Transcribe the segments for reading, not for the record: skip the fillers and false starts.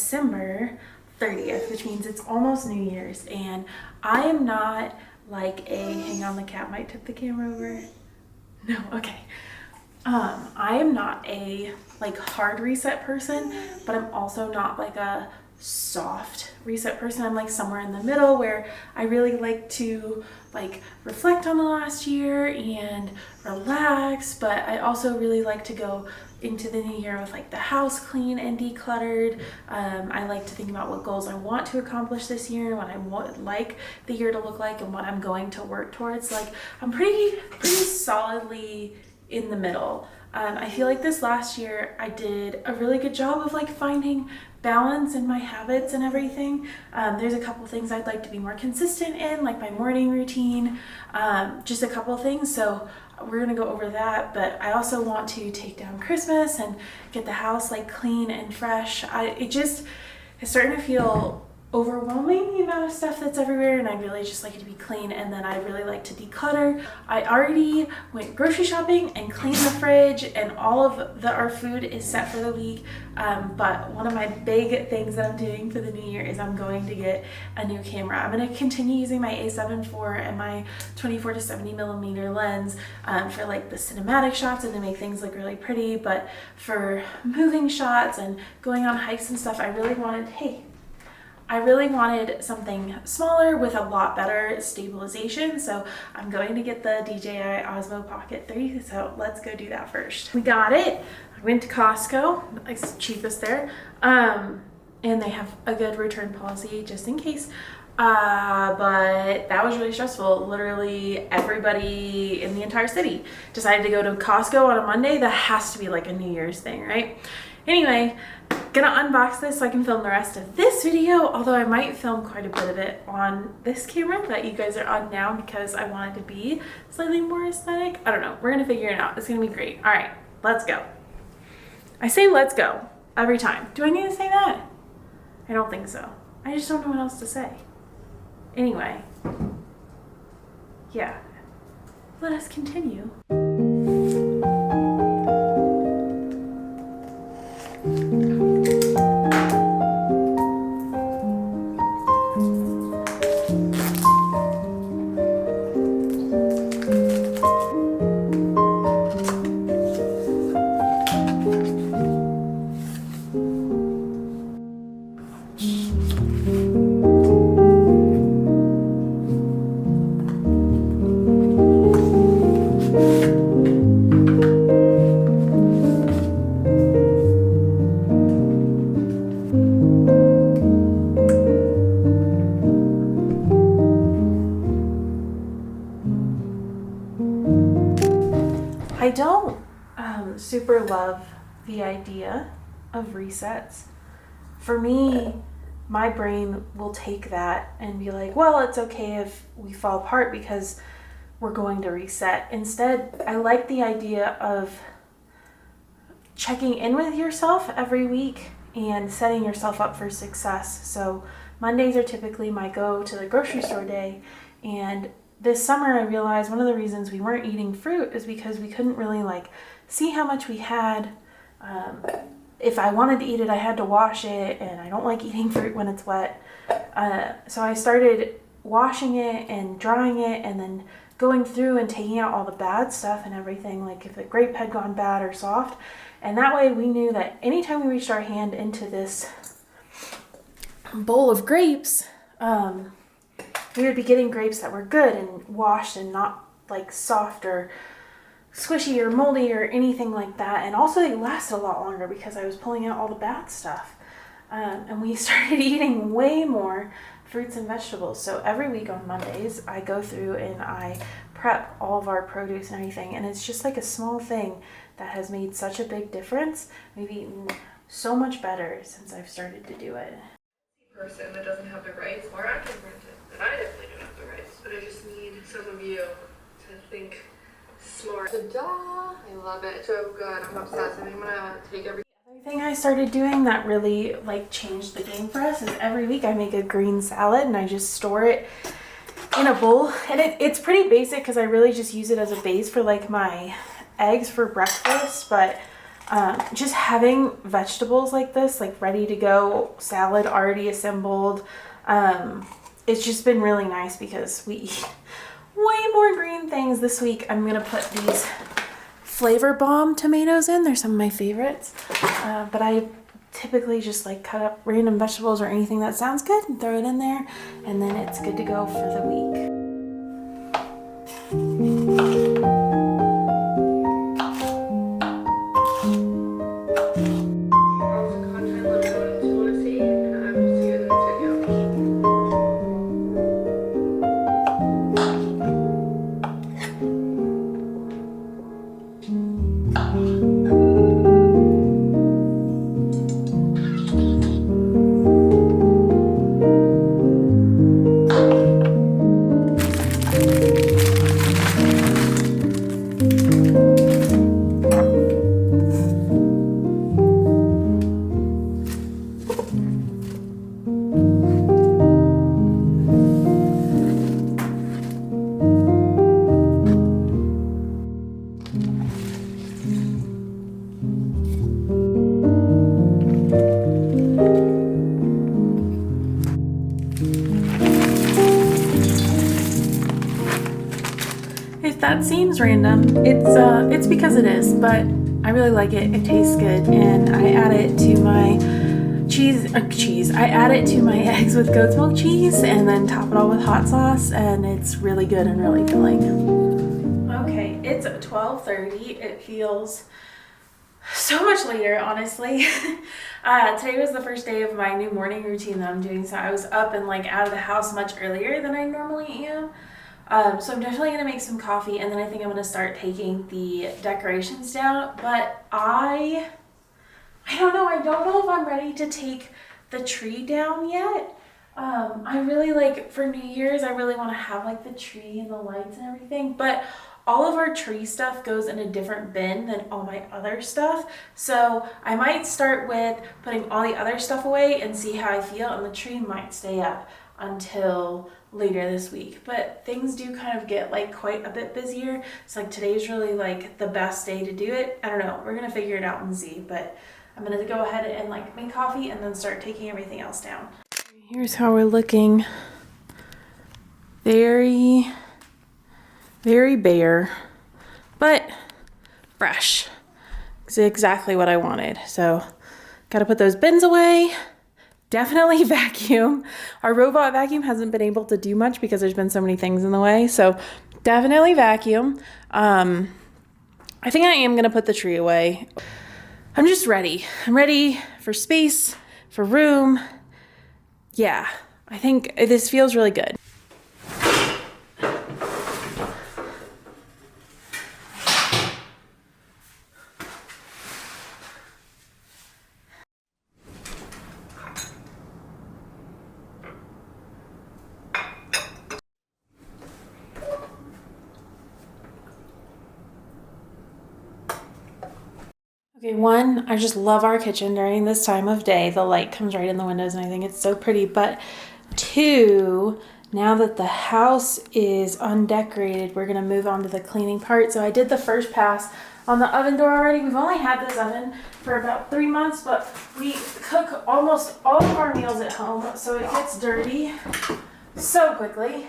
December 30th, which means it's almost New Year's, and I am not like a, hang on, the cat might tip the camera over. No, okay. I am not a like hard reset person, but I'm also not like a soft reset person. I'm like somewhere in the middle where I really like to like reflect on the last year and relax, but I also really like to go into the new year with like the house clean and decluttered. I like to think about what goals I want to accomplish this year, what I would like the year to look like, and what I'm going to work towards. Like I'm pretty solidly in the middle. I feel like this last year I did a really good job of like finding balance in my habits and everything. There's a couple things I'd like to be more consistent in, like my morning routine, just a couple things. So we're gonna go over that, but I also want to take down Christmas and get the house like clean and fresh. It's starting to feel overwhelming, the amount of stuff that's everywhere, and I really just like it to be clean, and then I really like to declutter. I already went grocery shopping and cleaned the fridge, and all of our food is set for the week, but one of my big things that I'm doing for the new year is I'm going to get a new camera. I'm going to continue using my A7 IV and my 24 to 70 millimeter lens for like the cinematic shots and to make things look really pretty, but for moving shots and going on hikes and stuff, I really wanted something smaller with a lot better stabilization, so I'm going to get the DJI Osmo Pocket 3, so let's go do that first. We got it. I went to Costco, it's cheapest there, and they have a good return policy just in case, but that was really stressful. Literally everybody in the entire city decided to go to Costco on a Monday. That has to be like a New Year's thing, right? Anyway, gonna unbox this so I can film the rest of this video, although I might film quite a bit of it on this camera that you guys are on now because I want it to be slightly more aesthetic. I don't know, we're gonna figure it out. It's gonna be great. All right, let's go. I say let's go every time. Do I need to say that? I don't think so. I just don't know what else to say. Anyway, yeah, let us continue. I don't super love the idea of resets. For me, my brain will take that and be like, well, it's okay if we fall apart because we're going to reset. Instead, I like the idea of checking in with yourself every week and setting yourself up for success. So Mondays are typically my go to the grocery store day, and this summer I realized one of the reasons we weren't eating fruit is because we couldn't really like see how much we had. If I wanted to eat it, I had to wash it, and I don't like eating fruit when it's wet. So I started washing it and drying it and then going through and taking out all the bad stuff and everything, like if the grape had gone bad or soft. And that way we knew that anytime we reached our hand into this bowl of grapes, we would be getting grapes that were good and washed and not like soft or squishy or moldy or anything like that. And also they lasted a lot longer because I was pulling out all the bad stuff. And we started eating way more fruits and vegetables. So every week on Mondays, I go through and I prep all of our produce and everything. And it's just like a small thing that has made such a big difference. We've eaten so much better since I've started to do it. Person that doesn't have the rights, or I can rent it, and I definitely don't have the rights, but I just need some of you to think smart. Ta-da! I love it. So good. I'm obsessed. I think I'm gonna take every thing I started doing that really like changed the game for us is every week I make a green salad and I just store it in a bowl, and it's pretty basic because I really just use it as a base for like my eggs for breakfast, but just having vegetables like this, like ready to go, salad already assembled, it's just been really nice because we eat way more green things this week. I'm gonna put these Flavor Bomb tomatoes in. They're some of my favorites, but I typically just like cut up random vegetables or anything that sounds good and throw it in there, and then it's good to go for the week. If that seems random, it's because it is, but I really like it. It tastes good, and I add it to my I add it to my eggs with goat's milk cheese, and then top it all with hot sauce, and it's really good and really filling. Okay, it's 12:30. It feels so much later, honestly. Today was the first day of my new morning routine that I'm doing, so I was up and like out of the house much earlier than I normally am. So I'm definitely gonna make some coffee, and then I think I'm gonna start taking the decorations down. But I don't know. I don't know if I'm ready to take the tree down yet. I really like for New Year's. I really want to have like the tree and the lights and everything, but all of our tree stuff goes in a different bin than all my other stuff. So I might start with putting all the other stuff away and see how I feel, and the tree might stay up until later this week. But things do kind of get like quite a bit busier. It's like today's really like the best day to do it. I don't know. We're gonna figure it out and see, but I'm gonna go ahead and like make coffee and then start taking everything else down. Here's how we're looking. Very, very bare, but fresh. It's exactly what I wanted. So gotta put those bins away. Definitely vacuum. Our robot vacuum hasn't been able to do much because there's been so many things in the way. So definitely vacuum. I think I am gonna put the tree away. I'm just ready. I'm ready for space, for room. Yeah, I think this feels really good. Okay, one, I just love our kitchen during this time of day. The light comes right in the windows and I think it's so pretty. But two, now that the house is undecorated, we're gonna move on to the cleaning part. So I did the first pass on the oven door already. We've only had this oven for about 3 months, but we cook almost all of our meals at home, so it gets dirty so quickly.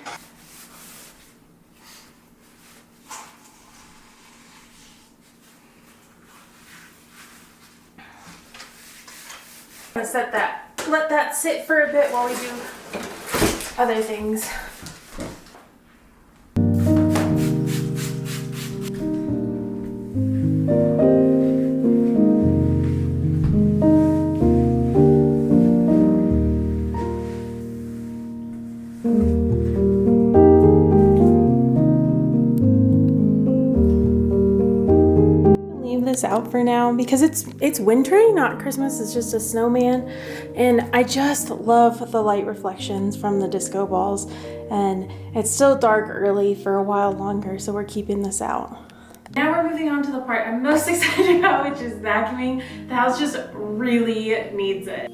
Let that sit for a bit while we do other things. This out for now because it's wintry, not Christmas. It's just a snowman, and I just love the light reflections from the disco balls, and it's still dark early for a while longer, so we're keeping this out. Now we're moving on to the part I'm most excited about, which is vacuuming. The house just really needs it.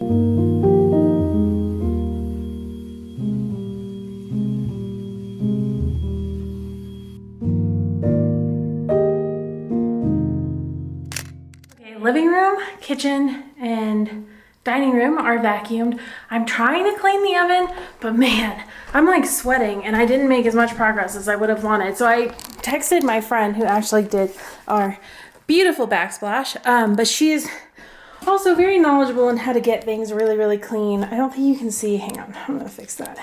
living room, kitchen, and dining room are vacuumed. I'm trying to clean the oven, but man, I'm like sweating and I didn't make as much progress as I would have wanted. So I texted my friend who actually did our beautiful backsplash, but she is also very knowledgeable in how to get things really, really clean. I don't think you can see. Hang on, I'm gonna fix that.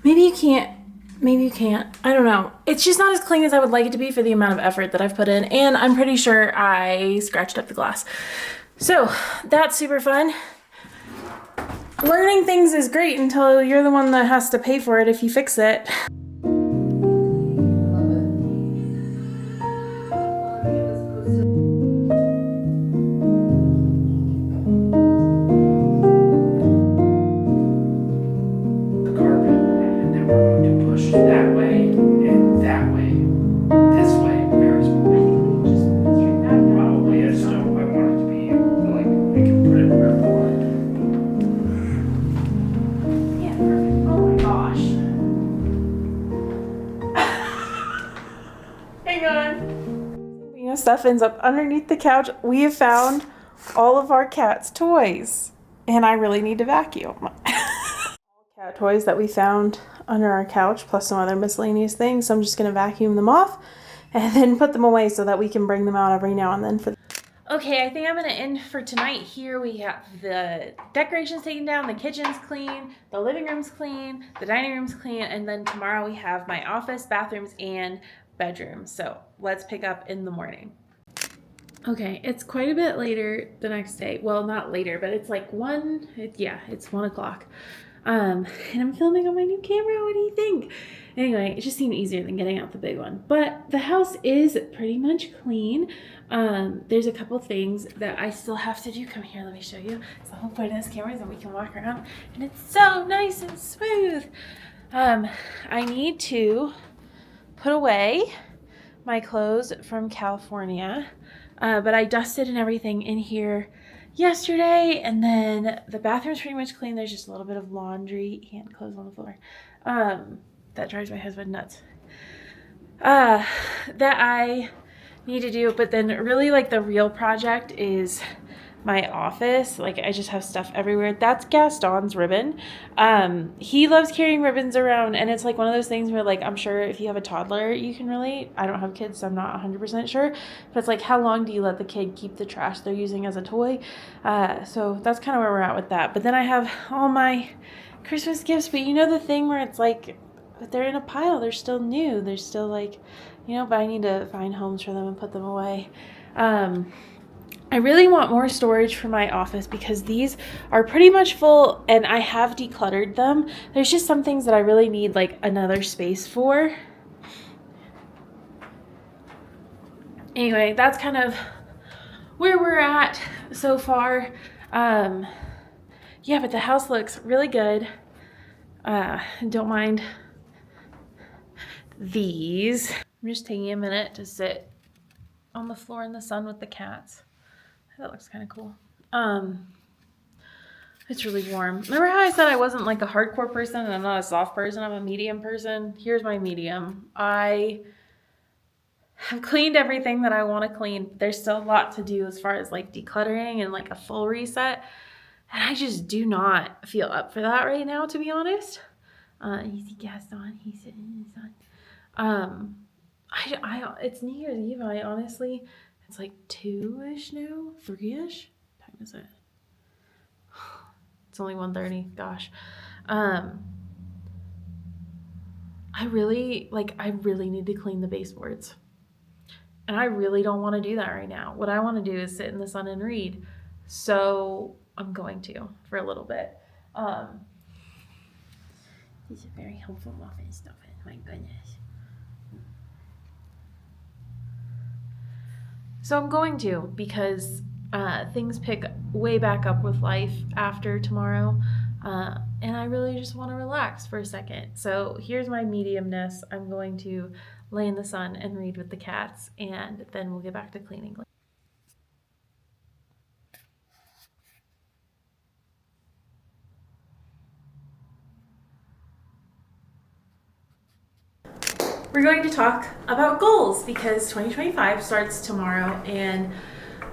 Maybe you can't. Maybe you can't. I don't know. It's just not as clean as I would like it to be for the amount of effort that I've put in. And I'm pretty sure I scratched up the glass. So that's super fun. Learning things is great until you're the one that has to pay for it if you fix it. That way and that way. This way, very small. Probably, I just don't. I want it to be like I can put it wherever I want. Yeah, perfect. Oh my gosh. Hang on. You know, stuff ends up underneath the couch. We have found all of our cats' toys, and I really need to vacuum. Cat toys that we found under our couch, plus some other miscellaneous things. So I'm just gonna vacuum them off and then put them away so that we can bring them out every now and then. Okay, I think I'm gonna end for tonight here. We have the decorations taken down, the kitchen's clean, the living room's clean, the dining room's clean, and then tomorrow we have my office, bathrooms, and bedroom. So let's pick up in the morning. Okay, it's quite a bit later the next day. Well, not later, but it's like it's 1 o'clock. And I'm filming on my new camera. What do you think? Anyway, it just seemed easier than getting out the big one. But the house is pretty much clean. There's a couple things that I still have to do. Come here, let me show you. So the whole point of this camera is that we can walk around and it's so nice and smooth. I need to put away my clothes from California. But I dusted and everything in here yesterday, and then the bathroom's pretty much clean. There's just a little bit of laundry and clothes on the floor. That drives my husband nuts. That I need to do, but then really like the real project is my office. Like I just have stuff everywhere. That's Gaston's ribbon. He loves carrying ribbons around, and it's like one of those things where like I'm sure if you have a toddler you can relate. I don't have kids, so I'm not 100% sure, but it's like how long do you let the kid keep the trash they're using as a toy? So that's kind of where we're at with that. But then I have all my Christmas gifts, but you know the thing where it's like they're in a pile, they're still new, they're still like, you know, but I need to find homes for them and put them away. I really want more storage for my office because these are pretty much full and I have decluttered them. There's just some things that I really need like another space for. Anyway, that's kind of where we're at so far. Yeah, but the house looks really good. Don't mind these. I'm just taking a minute to sit on the floor in the sun with the cats. That looks kind of cool. It's really warm. Remember how I said I wasn't like a hardcore person and I'm not a soft person, I'm a medium person? Here's my medium. I have cleaned everything that I want to clean. There's still a lot to do as far as like decluttering and like a full reset. And I just do not feel up for that right now, to be honest. You see Gaston, he's sitting in the sun. It's New Year's Eve. I honestly, it's like 2-ish now, 3-ish. What time is it? It's only 1:30. Gosh. I really need to clean the baseboards. And I really don't want to do that right now. What I want to do is sit in the sun and read. So I'm going to for a little bit. These are very helpful muffin stuff. My goodness. So I'm going to because things pick way back up with life after tomorrow. And I really just want to relax for a second. So here's my mediumness. I'm going to lay in the sun and read with the cats, and then we'll get back to cleaning. we're going to talk about goals because 2025 starts tomorrow, and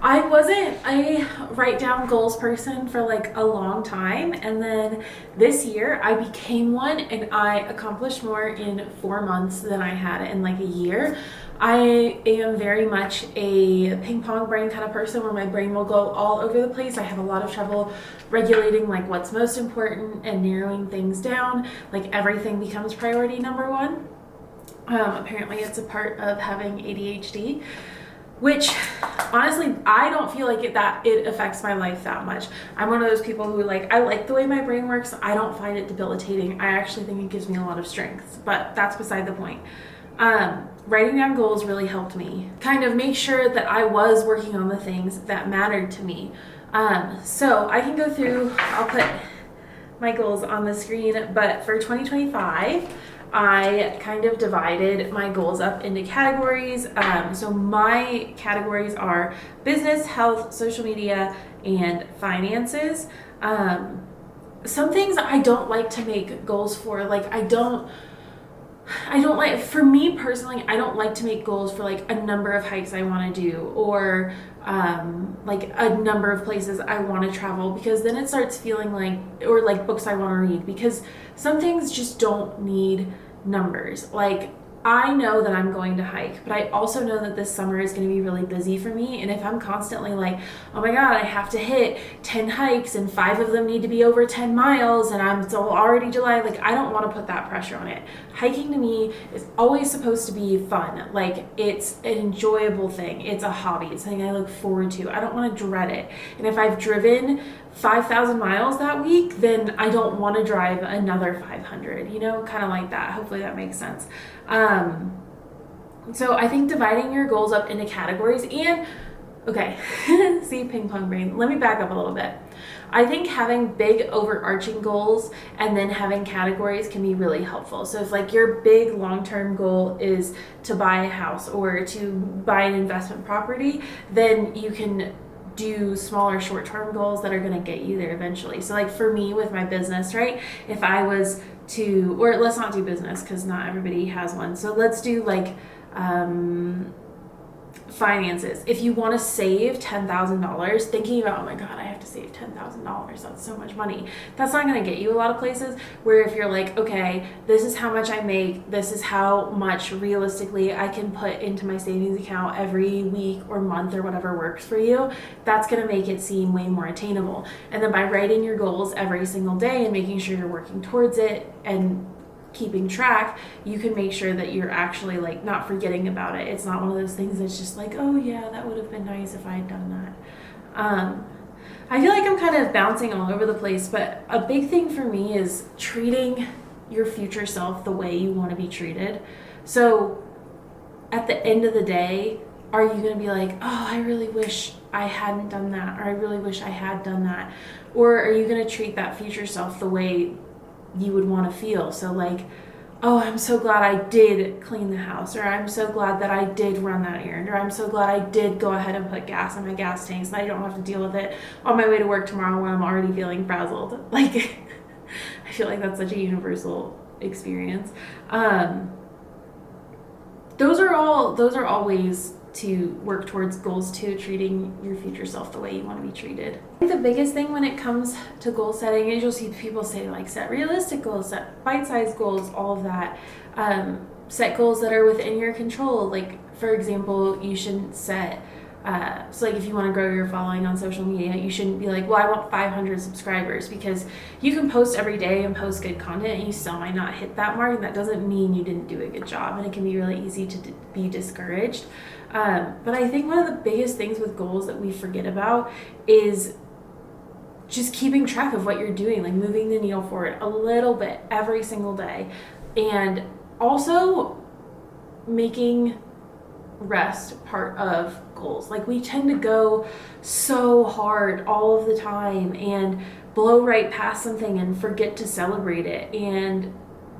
I wasn't a write down goals person for like a long time, and then this year I became one, and I accomplished more in 4 months than I had in like a year. I am very much a ping pong brain kind of person where my brain will go all over the place. I have a lot of trouble regulating like what's most important and narrowing things down. Like everything becomes priority number one. Apparently it's a part of having ADHD, which honestly, I don't feel like it affects my life that much. I'm one of those people who I like the way my brain works. I don't find it debilitating. I actually think it gives me a lot of strength, but that's beside the point. Writing down goals really helped me kind of make sure that I was working on the things that mattered to me. So I can go through, I'll put my goals on the screen, but for 2025, I kind of divided my goals up into categories. So my categories are business, health, social media, and finances. Some things I don't like to make goals for. Like I don't like, for me personally, I don't like to make goals for like a number of hikes I want to do, or like a number of places I want to travel, because then it starts feeling like, or like books I want to read, because some things just don't need numbers. Like I know that I'm going to hike, but I also know that this summer is going to be really busy for me. And if I'm constantly like, oh my God, I have to hit 10 hikes and 5 of them need to be over 10 miles and I'm so already July, like I don't want to put that pressure on it. Hiking to me is always supposed to be fun. Like it's an enjoyable thing. It's a hobby. It's something I look forward to. I don't want to dread it. And if I've driven 5,000 miles that week, then I don't want to drive another 500, kind of like that. Hopefully that makes sense. So I think dividing your goals up into categories and, okay, see, ping pong brain. Let me back up a little bit. I think having big overarching goals and then having categories can be really helpful. So if like your big long-term goal is to buy a house or to buy an investment property, then you can do smaller short-term goals that are going to get you there eventually. So like for me with my business, right? If I was to, or let's not do business because not everybody has one. So let's do like finances. If you want to save $10,000, thinking about, oh my God, I have to save $10,000. That's so much money. That's not going to get you a lot of places. Where if you're like, okay, this is how much I make, this is how much realistically I can put into my savings account every week or month or whatever works for you, that's going to make it seem way more attainable. And then by writing your goals every single day and making sure you're working towards it and keeping track, you can make sure that you're actually like not forgetting about it. It's not one of those things that's just like, oh yeah, that would have been nice if I had done that. I feel like I'm kind of bouncing all over the place, but a big thing for me is treating your future self the way you want to be treated. So at the end of the day, are you going to be like, oh, I really wish I hadn't done that, or I really wish I had done that? Or are you going to treat that future self the way you would want to feel? So like, oh, I'm so glad I did clean the house, or I'm so glad that I did run that errand, or I'm so glad I did go ahead and put gas in my gas tanks and I don't have to deal with it on my way to work tomorrow when I'm already feeling frazzled. Like I feel like that's such a universal experience. Those are all ways to work towards goals too, treating your future self the way you want to be treated. I think the biggest thing when it comes to goal setting is you'll see people say like set realistic goals, set bite-sized goals, all of that. Set goals that are within your control. Like for example, you shouldn't set so like if you want to grow your following on social media, you shouldn't be like, well, I want 500 subscribers, because you can post every day and post good content and you still might not hit that mark, and that doesn't mean you didn't do a good job, and it can be really easy to be discouraged. But I think one of the biggest things with goals that we forget about is just keeping track of what you're doing, like moving the needle forward a little bit every single day, and also making rest part of goals. Like we tend to go so hard all of the time and blow right past something and forget to celebrate it. And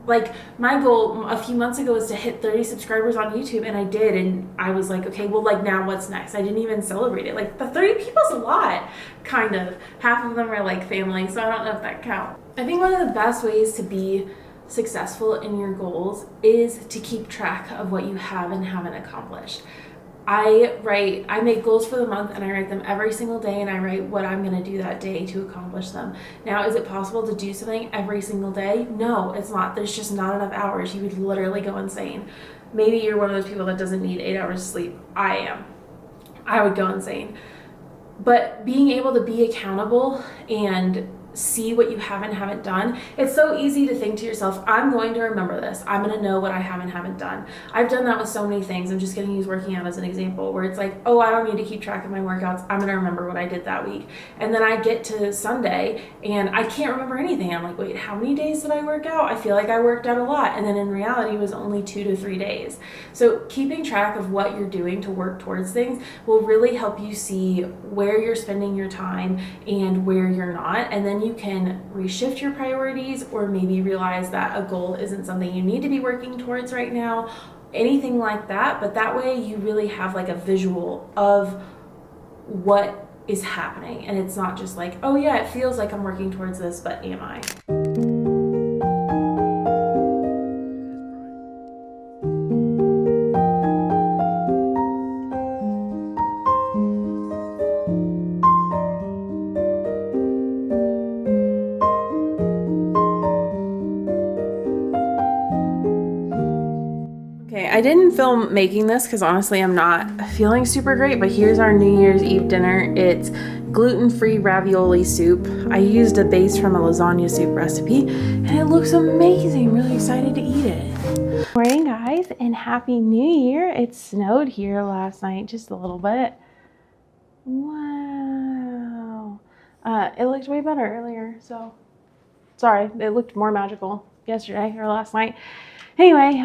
like my goal a few months ago was to hit 30 subscribers on YouTube, and I did, and I was like, okay, well, like now what's next? I didn't even celebrate it. Like the 30 people's a lot, kind of. Half of them are like family, so I don't know if that counts. I think one of the best ways to be successful in your goals is to keep track of what you have and haven't accomplished. I make goals for the month and I write them every single day, and I write what I'm going to do that day to accomplish them. Now, is it possible to do something every single day? No, it's not. There's just not enough hours. You would literally go insane. Maybe you're one of those people that doesn't need 8 hours of sleep. I am. I would go insane. But being able to be accountable and see what you haven't done. It's so easy to think to yourself, I'm going to remember this. I'm going to know what I haven't done. I've done that with so many things. I'm just going to use working out as an example, where it's like, oh, I don't need to keep track of my workouts. I'm going to remember what I did that week. And then I get to Sunday and I can't remember anything. I'm like, wait, how many days did I work out? I feel like I worked out a lot. And then in reality, it was only 2 to 3 days. So keeping track of what you're doing to work towards things will really help you see where you're spending your time and where you're not. And then you can reshift your priorities, or maybe realize that a goal isn't something you need to be working towards right now, anything like that. But that way you really have like a visual of what is happening, and it's not just like, oh yeah, it feels like I'm working towards this, but am I? Okay, I didn't film making this because honestly I'm not feeling super great, but here's our New Year's Eve dinner. It's gluten-free ravioli soup. I used a base from a lasagna soup recipe and it looks amazing. I'm really excited to eat it. Morning guys, and Happy New Year. It snowed here last night, just a little bit. Wow. It looked way better earlier, so sorry, it looked more magical yesterday or last night. Anyway,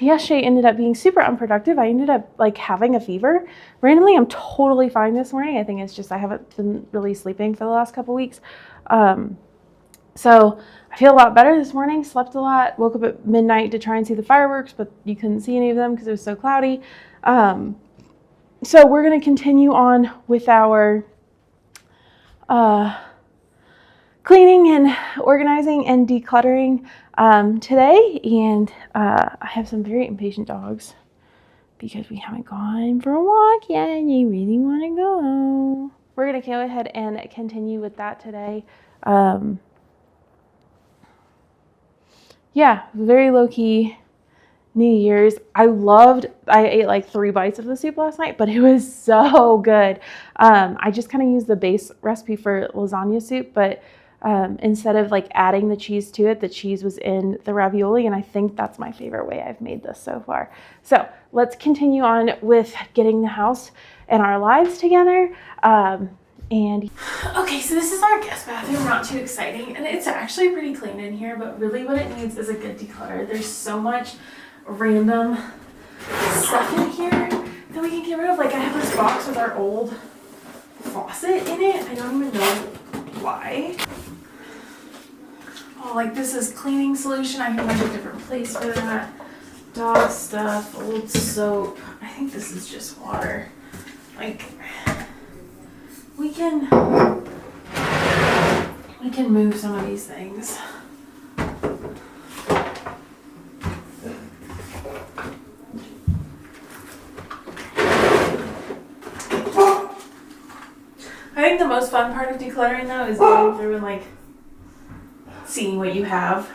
yesterday ended up being super unproductive. I ended up like having a fever. Randomly, I'm totally fine this morning. I think it's just I haven't been really sleeping for the last couple weeks. So I feel a lot better this morning. Slept a lot. Woke up at midnight to try and see the fireworks, but you couldn't see any of them because it was so cloudy. So we're going to continue on with our cleaning and organizing and decluttering today, and I have some very impatient dogs because we haven't gone for a walk yet and you really want to go. We're going to go ahead and continue with that today. Yeah, very low-key New Year's. I ate like 3 bites of the soup last night, but it was so good. I just kind of used the base recipe for lasagna soup, but instead of like adding the cheese to it, the cheese was in the ravioli, and I think that's my favorite way I've made this so far. So let's continue on with getting the house and our lives together. And okay, so this is our guest bathroom. Not too exciting, and it's actually pretty clean in here, but really what it needs is a good declutter. There's so much random stuff in here that we can get rid of. Like I have this box with our old faucet in it. I don't even know why. Oh, like this is cleaning solution. I can find a different place for that. Dog stuff, old soap. I think this is just water. Like we can move some of these things. I think the most fun part of decluttering though is going through and like seeing what you have.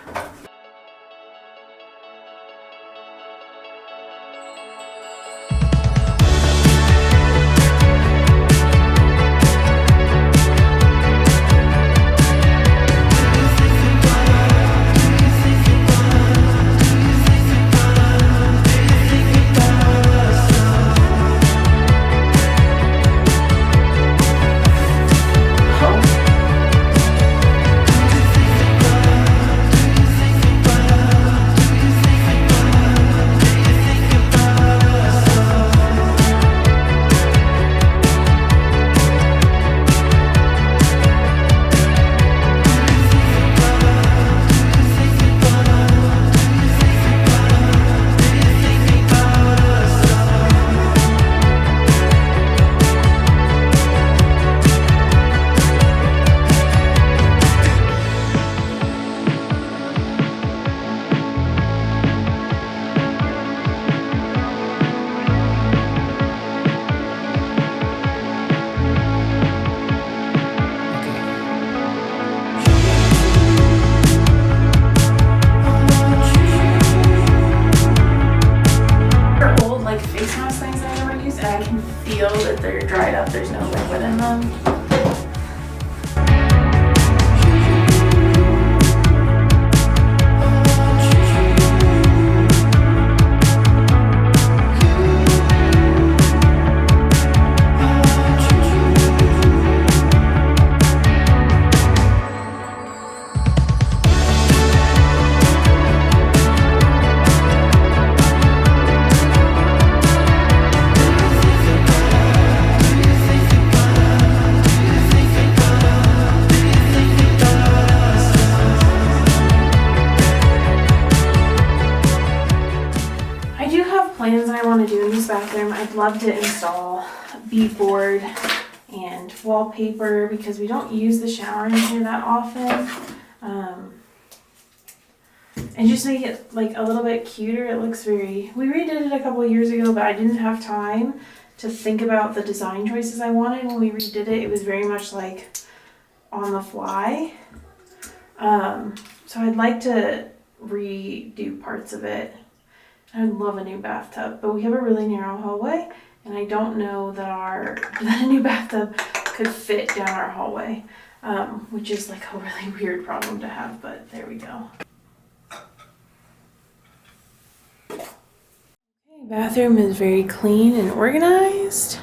bathroom, I'd love to install beadboard and wallpaper because we don't use the shower in here that often. And just make it like a little bit cuter. It looks we redid it a couple of years ago, but I didn't have time to think about the design choices I wanted when we redid it. It was very much like on the fly. So I'd like to redo parts of it. I'd love a new bathtub, but we have a really narrow hallway, and I don't know that that a new bathtub could fit down our hallway, which is like a really weird problem to have, but there we go. Okay, bathroom is very clean and organized.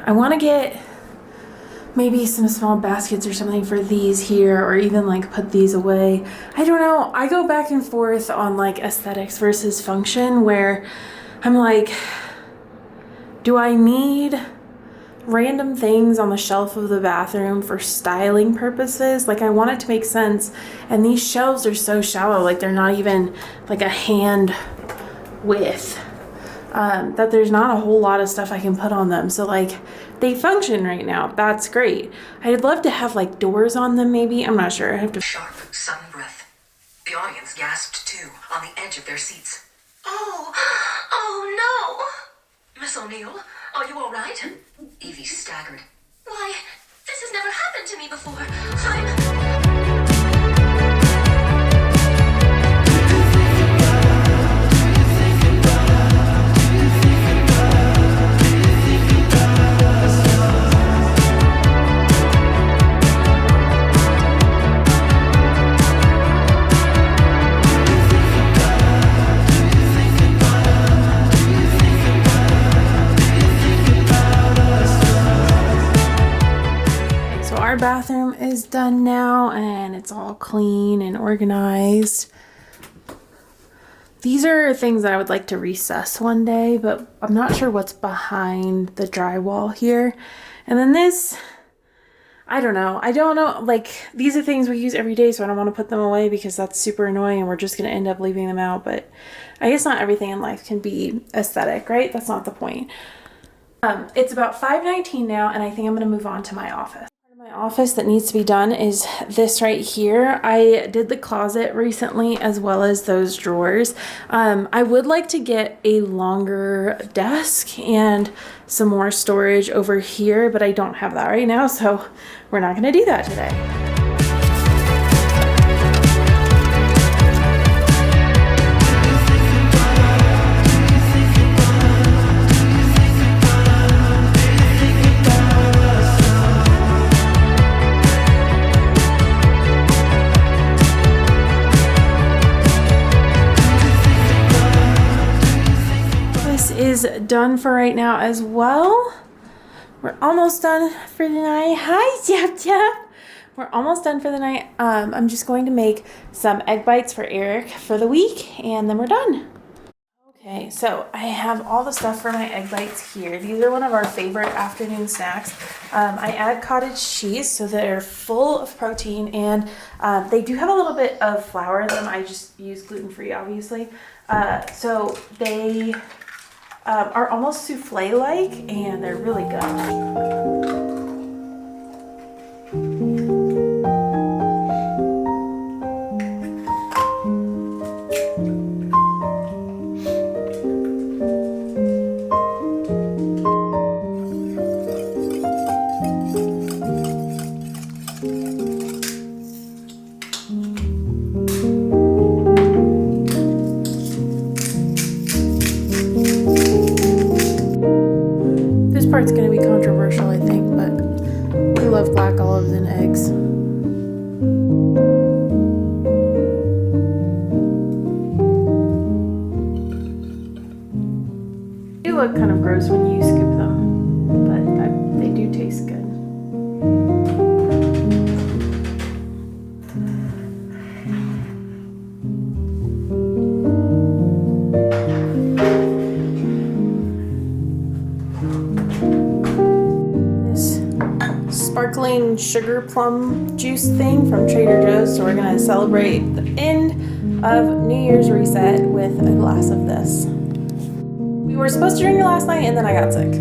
I want to get maybe some small baskets or something for these here, or even like put these away. I don't know. I go back and forth on like aesthetics versus function, where I'm like, do I need random things on the shelf of the bathroom for styling purposes? Like, I want it to make sense, and these shelves are so shallow, like they're not even like a hand width, that there's not a whole lot of stuff I can put on them. So like, they function right now. That's great. I'd love to have like doors on them maybe. I'm not sure. I have to. Sharp, sudden breath. The audience gasped too, on the edge of their seats. Oh no! Miss O'Neill, are you all right? Evie staggered. Why, this has never happened to me before. Our bathroom is done now, and it's all clean and organized. These are things that I would like to recess one day, but I'm not sure what's behind the drywall here. And then this, I don't know. Like, these are things we use every day, so I don't want to put them away because that's super annoying and we're just going to end up leaving them out. But I guess not everything in life can be aesthetic, right? That's not the point. It's about 5:19 now, and I think I'm going to move on to my office. My office that needs to be done is this right here. I did the closet recently, as well as those drawers. I would like to get a longer desk and some more storage over here, but I don't have that right now, so we're not going to do that today. Is done for right now as well. We're almost done for the night. Hi, Jap. We're almost done for the night. I'm just going to make some egg bites for Eric for the week, and then we're done. Okay, so I have all the stuff for my egg bites here. These are one of our favorite afternoon snacks. I add cottage cheese, so they're full of protein, and they do have a little bit of flour in them. I just use gluten-free, obviously. So they are almost souffle-like, and they're really good. Part's going to be controversial, I think, but we love black olives and eggs. They look kind of gross when you scoop them, but they do taste good. Sparkling sugar plum juice thing from Trader Joe's, so we're gonna celebrate the end of New Year's reset with a glass of this. We We were supposed to drink it last night and then I got sick.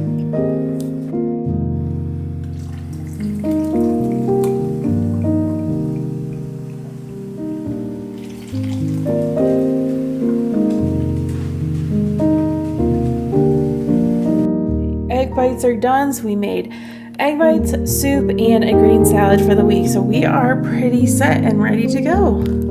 Egg bites are done, so we made egg bites, soup, and a green salad for the week. So we are pretty set and ready to go.